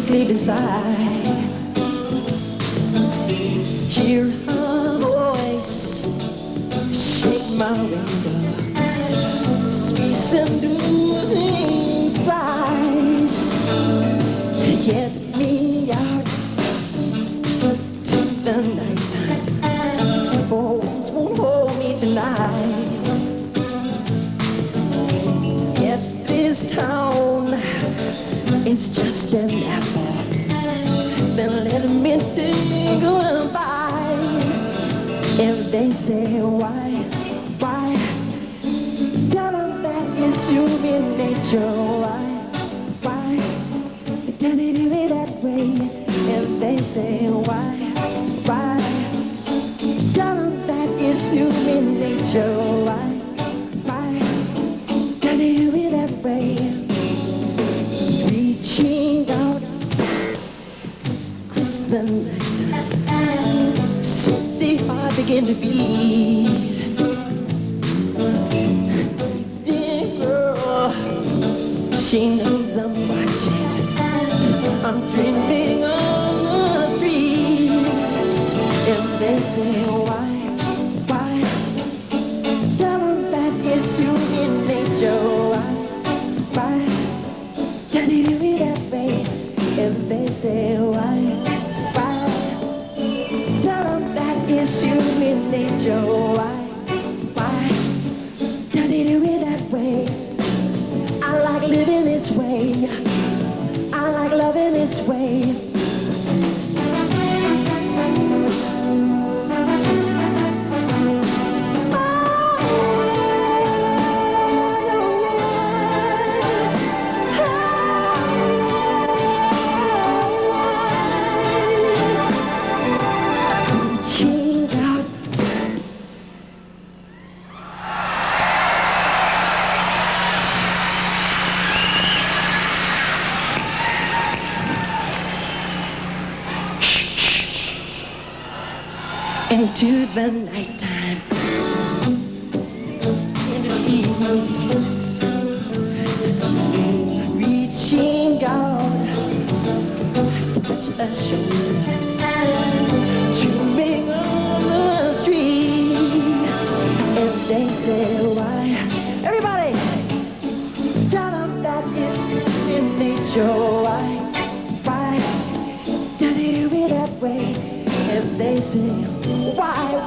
sleep beside. Hear her voice, shake my window, speaks and losing sighs. Get me out to the nighttime. Boys won't hold me tonight. If this town is just an apple, then let me dig goodbye. If they say why, tell them that it's human nature. Why, does it do it that way? If they say why, tell them that it's human nature. Why, does it do it that way? Reaching out across the night, city heart begin to beat. Dear girl, she knows I'm watching. I'm dreaming on the street. If they say why, tell them that it's human nature. Why, does he do it that way? If they say why, tell them that it's human nature. Why, does he do it that way? I like living this way. I like loving this way. Into the nighttime, in the evening, reaching out to touch the shoulder, dreaming on the street. If they say why, everybody, tell them that it's in nature. Why does he do it that way? If they say why,